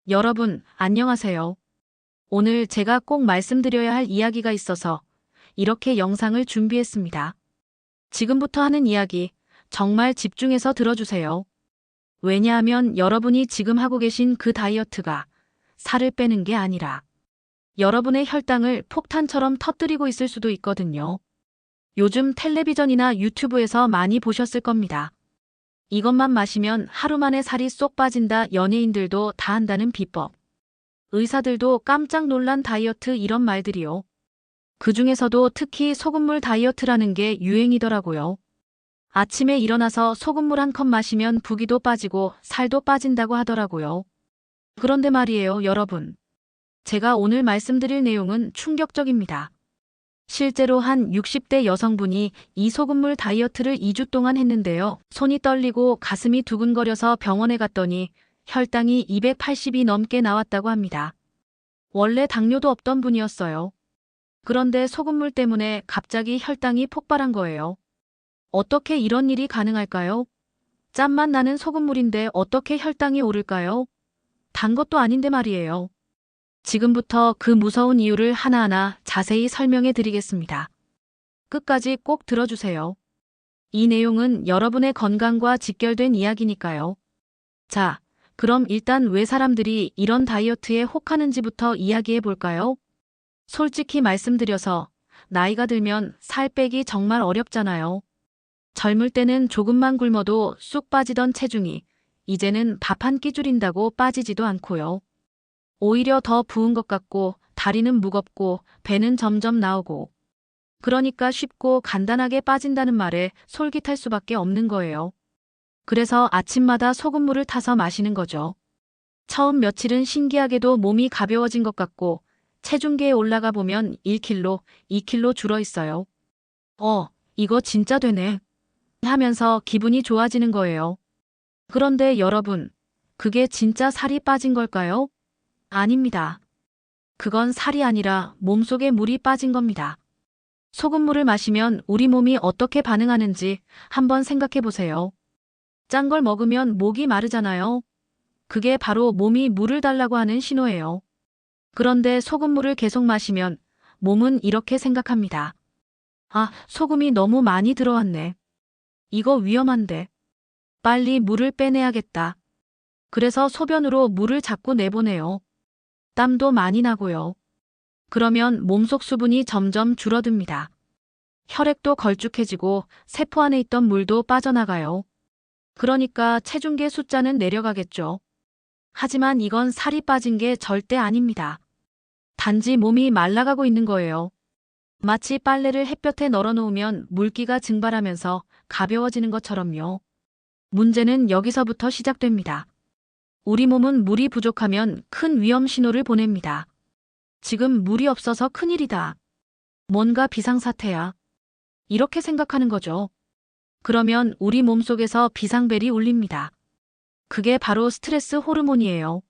여러분, 안녕하세요. 오늘 제가 꼭 말씀드려야 할 이야기가 있어서 이렇게 영상을 준비했습니다. 지금부터 하는 이야기 정말 집중해서 들어주세요. 왜냐하면 여러분이 지금 하고 계신 그 다이어트가 살을 빼는 게 아니라 여러분의 혈당을 폭탄처럼 터뜨리고 있을 수도 있거든요. 요즘 텔레비전이나 유튜브에서 많이 보셨을 겁니다. 이것만 마시면 하루 만에 살이 쏙 빠진다, 연예인들도 다 한다는 비법. 의사들도 깜짝 놀란 다이어트, 이런 말들이요. 그 중에서도 특히 소금물 다이어트라는 게 유행이더라고요. 아침에 일어나서 소금물 한 컵 마시면 부기도 빠지고 살도 빠진다고 하더라고요. 그런데 말이에요, 여러분. 제가 오늘 말씀드릴 내용은 충격적입니다. 실제로 한 60대 여성분이 이 소금물 다이어트를 2주 동안 했는데요. 손이 떨리고 가슴이 두근거려서 병원에 갔더니 혈당이 280이 넘게 나왔다고 합니다. 원래 당뇨도 없던 분이었어요. 그런데 소금물 때문에 갑자기 혈당이 폭발한 거예요. 어떻게 이런 일이 가능할까요? 짠맛 나는 소금물인데 어떻게 혈당이 오를까요? 단 것도 아닌데 말이에요. 지금부터 그 무서운 이유를 하나하나 자세히 설명해 드리겠습니다. 끝까지 꼭 들어주세요. 이 내용은 여러분의 건강과 직결된 이야기니까요. 자, 그럼 일단 왜 사람들이 이런 다이어트에 혹하는지부터 이야기해 볼까요? 솔직히 말씀드려서 나이가 들면 살 빼기 정말 어렵잖아요. 젊을 때는 조금만 굶어도 쑥 빠지던 체중이 이제는 밥 한 끼 줄인다고 빠지지도 않고요. 오히려 더 부은 것 같고 다리는 무겁고 배는 점점 나오고, 그러니까 쉽고 간단하게 빠진다는 말에 솔깃할 수밖에 없는 거예요. 그래서 아침마다 소금물을 타서 마시는 거죠. 처음 며칠은 신기하게도 몸이 가벼워진 것 같고 체중계에 올라가 보면 1kg, 2kg 줄어 있어요. 이거 진짜 되네 하면서 기분이 좋아지는 거예요. 그런데 여러분, 그게 진짜 살이 빠진 걸까요? 아닙니다. 그건 살이 아니라 몸속에 물이 빠진 겁니다. 소금물을 마시면 우리 몸이 어떻게 반응하는지 한번 생각해 보세요. 짠 걸 먹으면 목이 마르잖아요. 그게 바로 몸이 물을 달라고 하는 신호예요. 그런데 소금물을 계속 마시면 몸은 이렇게 생각합니다. 아, 소금이 너무 많이 들어왔네. 이거 위험한데. 빨리 물을 빼내야겠다. 그래서 소변으로 물을 자꾸 내보내요. 땀도 많이 나고요. 그러면 몸속 수분이 점점 줄어듭니다. 혈액도 걸쭉해지고 세포 안에 있던 물도 빠져나가요. 그러니까 체중계 숫자는 내려가겠죠. 하지만 이건 살이 빠진 게 절대 아닙니다. 단지 몸이 말라가고 있는 거예요. 마치 빨래를 햇볕에 널어놓으면 물기가 증발하면서 가벼워지는 것처럼요. 문제는 여기서부터 시작됩니다. 우리 몸은 물이 부족하면 큰 위험 신호를 보냅니다. 지금 물이 없어서 큰일이다. 뭔가 비상사태야. 이렇게 생각하는 거죠. 그러면 우리 몸속에서 비상벨이 울립니다. 그게 바로 스트레스 호르몬이에요.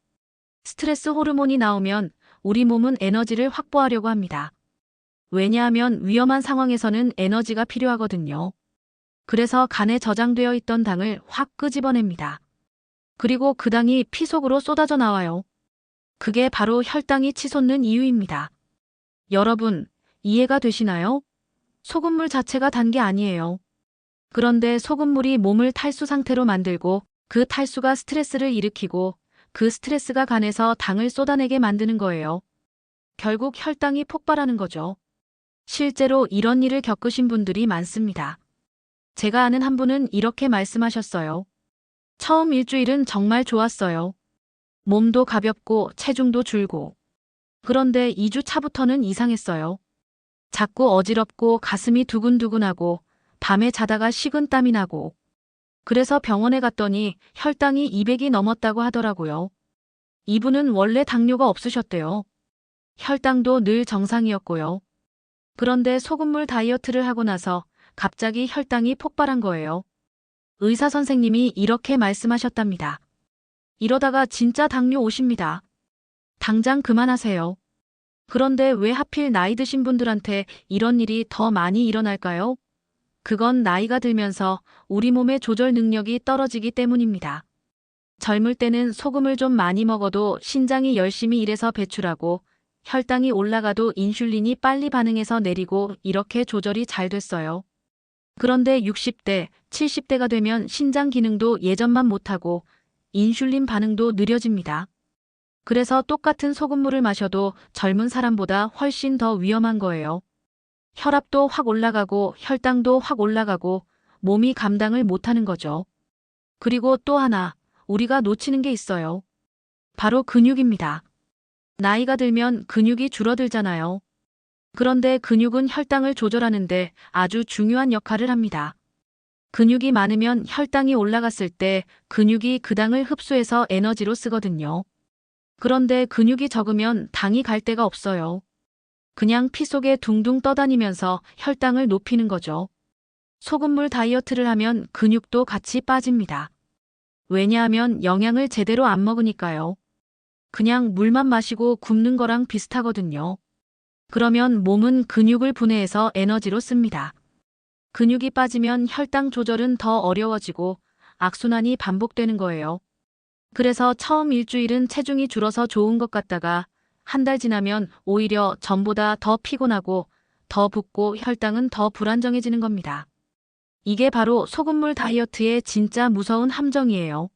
스트레스 호르몬이 나오면 우리 몸은 에너지를 확보하려고 합니다. 왜냐하면 위험한 상황에서는 에너지가 필요하거든요. 그래서 간에 저장되어 있던 당을 확 끄집어냅니다. 그리고 그 당이 피 속으로 쏟아져 나와요. 그게 바로 혈당이 치솟는 이유입니다. 여러분, 이해가 되시나요? 소금물 자체가 단 게 아니에요. 그런데 소금물이 몸을 탈수 상태로 만들고 그 탈수가 스트레스를 일으키고 그 스트레스가 간에서 당을 쏟아내게 만드는 거예요. 결국 혈당이 폭발하는 거죠. 실제로 이런 일을 겪으신 분들이 많습니다. 제가 아는 한 분은 이렇게 말씀하셨어요. 처음 일주일은 정말 좋았어요. 몸도 가볍고 체중도 줄고. 그런데 2주 차부터는 이상했어요. 자꾸 어지럽고 가슴이 두근두근하고 밤에 자다가 식은땀이 나고. 그래서 병원에 갔더니 혈당이 200이 넘었다고 하더라고요. 이분은 원래 당뇨가 없으셨대요. 혈당도 늘 정상이었고요. 그런데 소금물 다이어트를 하고 나서 갑자기 혈당이 폭발한 거예요. 의사 선생님이 이렇게 말씀하셨답니다. 이러다가 진짜 당뇨 오십니다. 당장 그만하세요. 그런데 왜 하필 나이 드신 분들한테 이런 일이 더 많이 일어날까요? 그건 나이가 들면서 우리 몸의 조절 능력이 떨어지기 때문입니다. 젊을 때는 소금을 좀 많이 먹어도 신장이 열심히 일해서 배출하고 혈당이 올라가도 인슐린이 빨리 반응해서 내리고 이렇게 조절이 잘 됐어요. 그런데 60대, 70대가 되면 신장 기능도 예전만 못하고 인슐린 반응도 느려집니다. 그래서 똑같은 소금물을 마셔도 젊은 사람보다 훨씬 더 위험한 거예요. 혈압도 확 올라가고 혈당도 확 올라가고 몸이 감당을 못하는 거죠. 그리고 또 하나, 우리가 놓치는 게 있어요. 바로 근육입니다. 나이가 들면 근육이 줄어들잖아요. 그런데 근육은 혈당을 조절하는데 아주 중요한 역할을 합니다. 근육이 많으면 혈당이 올라갔을 때 근육이 그 당을 흡수해서 에너지로 쓰거든요. 그런데 근육이 적으면 당이 갈 데가 없어요. 그냥 피 속에 둥둥 떠다니면서 혈당을 높이는 거죠. 소금물 다이어트를 하면 근육도 같이 빠집니다. 왜냐하면 영양을 제대로 안 먹으니까요. 그냥 물만 마시고 굶는 거랑 비슷하거든요. 그러면 몸은 근육을 분해해서 에너지로 씁니다. 근육이 빠지면 혈당 조절은 더 어려워지고 악순환이 반복되는 거예요. 그래서 처음 일주일은 체중이 줄어서 좋은 것 같다가 한 달 지나면 오히려 전보다 더 피곤하고 더 붓고 혈당은 더 불안정해지는 겁니다. 이게 바로 소금물 다이어트의 진짜 무서운 함정이에요.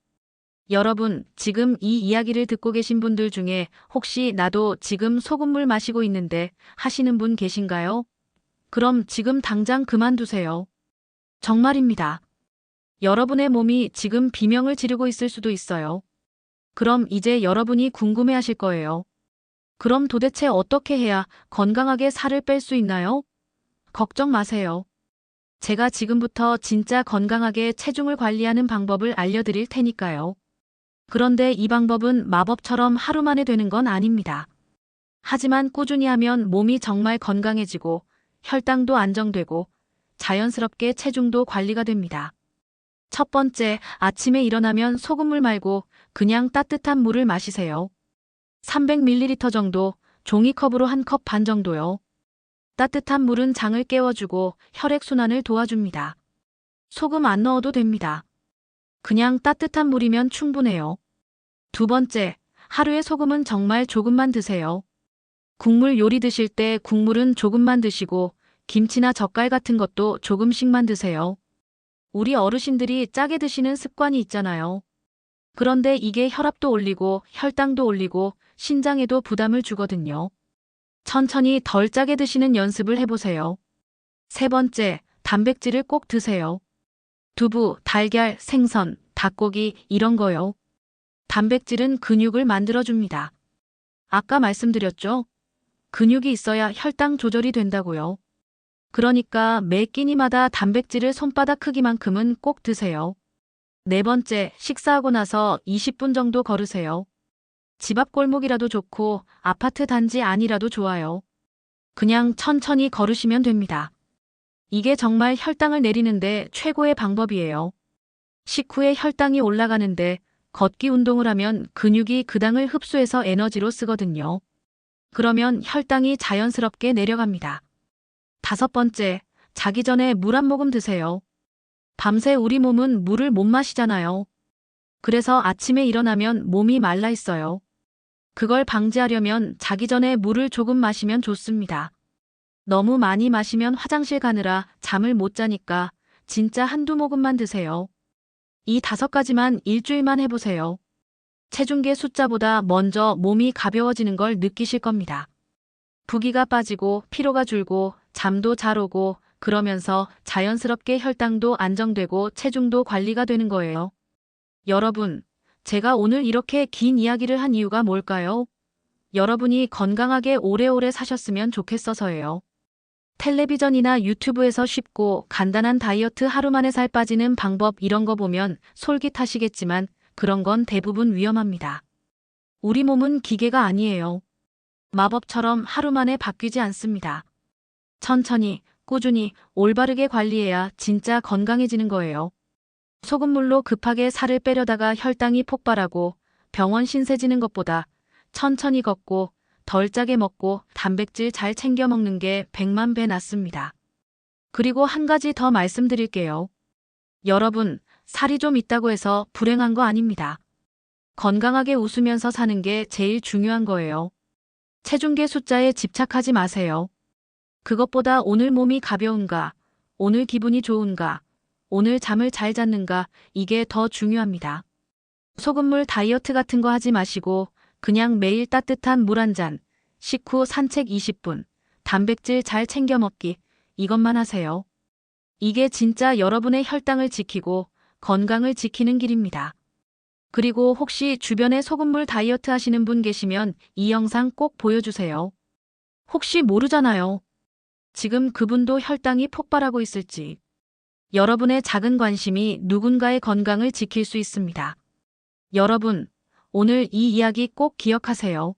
여러분, 지금 이 이야기를 듣고 계신 분들 중에 혹시 나도 지금 소금물 마시고 있는데 하시는 분 계신가요? 그럼 지금 당장 그만두세요. 정말입니다. 여러분의 몸이 지금 비명을 지르고 있을 수도 있어요. 그럼 이제 여러분이 궁금해하실 거예요. 그럼 도대체 어떻게 해야 건강하게 살을 뺄 수 있나요? 걱정 마세요. 제가 지금부터 진짜 건강하게 체중을 관리하는 방법을 알려드릴 테니까요. 그런데 이 방법은 마법처럼 하루 만에 되는 건 아닙니다. 하지만 꾸준히 하면 몸이 정말 건강해지고 혈당도 안정되고 자연스럽게 체중도 관리가 됩니다. 첫 번째, 아침에 일어나면 소금물 말고 그냥 따뜻한 물을 마시세요. 300ml 정도, 종이컵으로 한 컵 반 정도요. 따뜻한 물은 장을 깨워주고 혈액순환을 도와줍니다. 소금 안 넣어도 됩니다. 그냥 따뜻한 물이면 충분해요. 두 번째, 하루에 소금은 정말 조금만 드세요. 국물 요리 드실 때 국물은 조금만 드시고 김치나 젓갈 같은 것도 조금씩만 드세요. 우리 어르신들이 짜게 드시는 습관이 있잖아요. 그런데 이게 혈압도 올리고 혈당도 올리고 신장에도 부담을 주거든요. 천천히 덜 짜게 드시는 연습을 해보세요. 세 번째, 단백질을 꼭 드세요. 두부, 달걀, 생선, 닭고기 이런 거요. 단백질은 근육을 만들어줍니다. 아까 말씀드렸죠? 근육이 있어야 혈당 조절이 된다고요. 그러니까 매 끼니마다 단백질을 손바닥 크기만큼은 꼭 드세요. 네 번째, 식사하고 나서 20분 정도 걸으세요. 집 앞 골목이라도 좋고 아파트 단지 안이라도 좋아요. 그냥 천천히 걸으시면 됩니다. 이게 정말 혈당을 내리는데 최고의 방법이에요. 식후에 혈당이 올라가는데 걷기 운동을 하면 근육이 그 당을 흡수해서 에너지로 쓰거든요. 그러면 혈당이 자연스럽게 내려갑니다. 다섯 번째, 자기 전에 물 한 모금 드세요. 밤새 우리 몸은 물을 못 마시잖아요. 그래서 아침에 일어나면 몸이 말라 있어요. 그걸 방지하려면 자기 전에 물을 조금 마시면 좋습니다. 너무 많이 마시면 화장실 가느라 잠을 못 자니까 진짜 한두 모금만 드세요. 이 5가지만 일주일만 해보세요. 체중계 숫자보다 먼저 몸이 가벼워지는 걸 느끼실 겁니다. 부기가 빠지고 피로가 줄고 잠도 잘 오고 그러면서 자연스럽게 혈당도 안정되고 체중도 관리가 되는 거예요. 여러분, 제가 오늘 이렇게 긴 이야기를 한 이유가 뭘까요? 여러분이 건강하게 오래오래 사셨으면 좋겠어서예요. 텔레비전이나 유튜브에서 쉽고 간단한 다이어트 하루 만에 살 빠지는 방법 이런 거 보면 솔깃하시겠지만 그런 건 대부분 위험합니다. 우리 몸은 기계가 아니에요. 마법처럼 하루 만에 바뀌지 않습니다. 천천히, 꾸준히, 올바르게 관리해야 진짜 건강해지는 거예요. 소금물로 급하게 살을 빼려다가 혈당이 폭발하고 병원 신세 지는 것보다 천천히 걷고 덜 짜게 먹고 단백질 잘 챙겨 먹는 게 100만 배 낫습니다. 그리고 한 가지 더 말씀드릴게요. 여러분, 살이 좀 있다고 해서 불행한 거 아닙니다. 건강하게 웃으면서 사는 게 제일 중요한 거예요. 체중계 숫자에 집착하지 마세요. 그것보다 오늘 몸이 가벼운가, 오늘 기분이 좋은가, 오늘 잠을 잘 잤는가, 이게 더 중요합니다. 소금물 다이어트 같은 거 하지 마시고 그냥 매일 따뜻한 물 한 잔, 식후 산책 20분, 단백질 잘 챙겨 먹기, 이것만 하세요. 이게 진짜 여러분의 혈당을 지키고 건강을 지키는 길입니다. 그리고 혹시 주변에 소금물 다이어트 하시는 분 계시면 이 영상 꼭 보여주세요. 혹시 모르잖아요. 지금 그분도 혈당이 폭발하고 있을지. 여러분의 작은 관심이 누군가의 건강을 지킬 수 있습니다. 여러분, 오늘 이 이야기 꼭 기억하세요.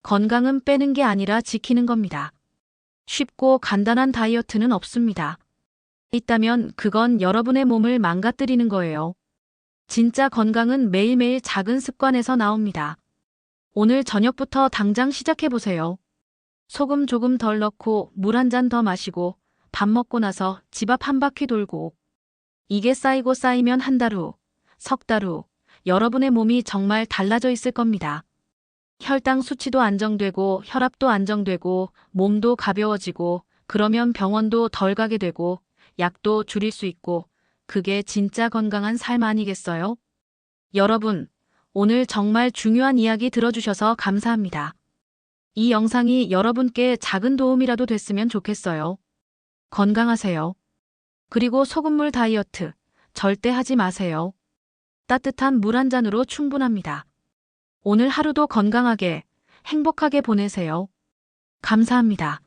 건강은 빼는 게 아니라 지키는 겁니다. 쉽고 간단한 다이어트는 없습니다. 있다면 그건 여러분의 몸을 망가뜨리는 거예요. 진짜 건강은 매일매일 작은 습관에서 나옵니다. 오늘 저녁부터 당장 시작해보세요. 소금 조금 덜 넣고 물 한 잔 더 마시고 밥 먹고 나서 집 앞 한 바퀴 돌고 이게 쌓이고 쌓이면 한 달 후, 석 달 후 여러분의 몸이 정말 달라져 있을 겁니다. 혈당 수치도 안정되고 혈압도 안정되고 몸도 가벼워지고 그러면 병원도 덜 가게 되고 약도 줄일 수 있고 그게 진짜 건강한 삶 아니겠어요? 여러분, 오늘 정말 중요한 이야기 들어주셔서 감사합니다. 이 영상이 여러분께 작은 도움이라도 됐으면 좋겠어요. 건강하세요. 그리고 소금물 다이어트 절대 하지 마세요. 따뜻한 물 한 잔으로 충분합니다. 오늘 하루도 건강하게, 행복하게 보내세요. 감사합니다.